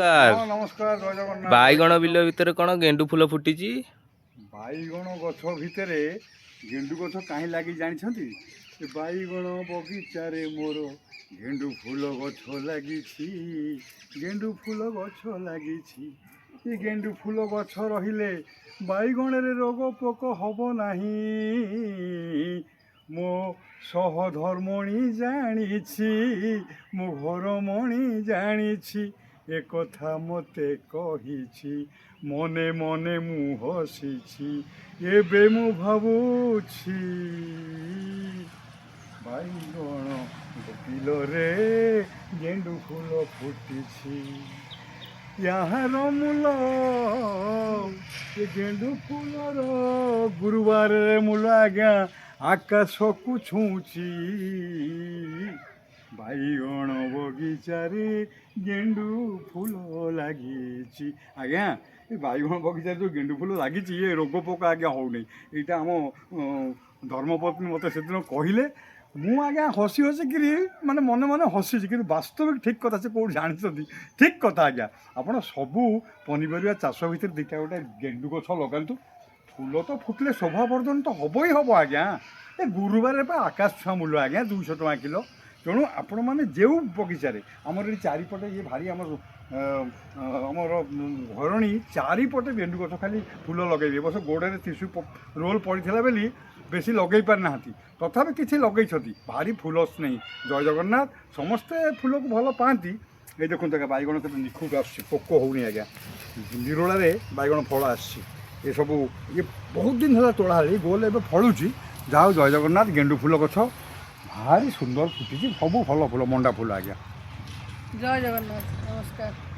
ନମସ୍କାର। ନମସ୍କାର ଜୟ ଜଗନ୍ନାଥ। ବାଇଗଣ ବିଲ ଭିତରେ କଣ ଗେଣ୍ଡୁ ଫୁଲ ଫୁଟିଛି? ବାଇଗଣ ଗଛ ଭିତରେ ଗେଣ୍ଡୁ ଗଛ କାହିଁ ଲାଗି ଜାଣିଛନ୍ତି? ଏ ବାଇଗଣ ବଗିଚାରେ ମୋର ଗେଣ୍ଡୁ ଫୁଲ ଗଛ ଲାଗିଛି, ଗେଣ୍ଡୁ ଫୁଲ ଗଛ ଲାଗିଛି। ଏ ଗେଣ୍ଡୁ ଫୁଲ ଗଛ ରହିଲେ ବାଇଗଣରେ ରୋଗ ପୋକ ହବ ନାହିଁ। ମୋ ସହଧର୍ମଣୀ ଜାଣିଛି, ମୋ ଘରମଣି ଜାଣିଛି, ଏକଥା ମୋତେ କହିଛି। ମନେ ମନେ ମୁଁ ହସିଛି, ଏବେ ମୁଁ ଭାବୁଛି ବାଇଗଣ ବିଲରେ ଗେଣ୍ଡୁ ଫୁଲ ଫୁଟିଛି। ଏହାର ମୂଲ ଏ ଗେଣ୍ଡୁ ଫୁଲର ଗୁରୁବାରରେ ମୂଲ ଆଜ୍ଞା ଆକାଶକୁ ଛୁଉଁଛି। ବାଇଗଣ ବଗିଚାରେ ଗେଣ୍ଡୁ ଫୁଲ ଲାଗିଛି। ଆଜ୍ଞା ଏ ବାଇଗଣ ବଗିଚାରେ ଯେଉଁ ଗେଣ୍ଡୁ ଫୁଲ ଲାଗିଛି ଏ ରୋଗ ପୋକ ଆଜ୍ଞା ହେଉନି। ଏଇଟା ଆମ ଧର୍ମପତ୍ନୀ ମୋତେ ସେଦିନ କହିଲେ। ମୁଁ ଆଜ୍ଞା ହସି ହସିକିରି ମାନେ ମନେ ମନେ ହସିଛି, କିନ୍ତୁ ବାସ୍ତବିକ ଠିକ୍ କଥା ସେ କେଉଁଠି ଜାଣିଛନ୍ତି। ଠିକ୍ କଥା ଆଜ୍ଞା, ଆପଣ ସବୁ ପନିପରିବା ଚାଷ ଭିତରେ ଦୁଇଟା ଗୋଟେ ଗେଣ୍ଡୁ ଗଛ ଲଗାନ୍ତୁ। ଫୁଲ ତ ଫୁଟିଲେ ଶୋଭାବର୍ଦ୍ଧନ ତ ହେବ ହିଁ ହେବ ଆଜ୍ଞା। ଏ ଗୁରୁବାରରେ ପା ଆକାଶ ଛୁଆଁ ମୂଲ୍ୟ ଆଜ୍ଞା 200 ଟଙ୍କା କିଲୋ। ତେଣୁ ଆପଣମାନେ ଯେଉଁ ବଗିଚାରେ ଆମର ଏଠି ଚାରିପଟେ ଇଏ ଭାରି ଆମର ଘରଣୀ ଚାରିପଟେ ଗେଣ୍ଡୁ ଗଛ ଖାଲି ଫୁଲ ଲଗାଇବେ। ଏ ବର୍ଷ ଗୋଡ଼ରେ ଟିସୁ ରୋଲ୍ ପଡ଼ିଥିଲା ବୋଲି ବେଶୀ ଲଗାଇ ପାରିନାହାନ୍ତି, ତଥାପି କିଛି ଲଗେଇଛନ୍ତି। ଭାରି ଫୁଲ ସ୍ନେହୀ। ଜୟ ଜଗନ୍ନାଥ। ସମସ୍ତେ ଫୁଲକୁ ଭଲ ପାଆନ୍ତି। ଏଇ ଦେଖନ୍ତୁ ଆଜ୍ଞା ବାଇଗଣ କେତେ ନିଖୁଣ ଆସୁଛି, ପୋକ ହେଉନି ଆଜ୍ଞା। ନିରୋଳାରେ ବାଇଗଣ ଫଳ ଆସିଛି। ଏସବୁ ଇଏ ବହୁତ ଦିନ ହେଲା ତୋଳା ହେଲି, ଗୋଲ ଏବେ ଫଳୁଛି। ଯାହା ହଉ ଜୟ ଜଗନ୍ନାଥ। ଗେଣ୍ଡୁ ଫୁଲ ଗଛ ଭାରି ସୁନ୍ଦର ଫୁଟିଛି, ସବୁ ଭଲ ଫୁଲ, ମଣ୍ଡା ଫୁଲ ଆଜ୍ଞା। ଜୟ ଜଗନ୍ନାଥ। ନମସ୍କାର।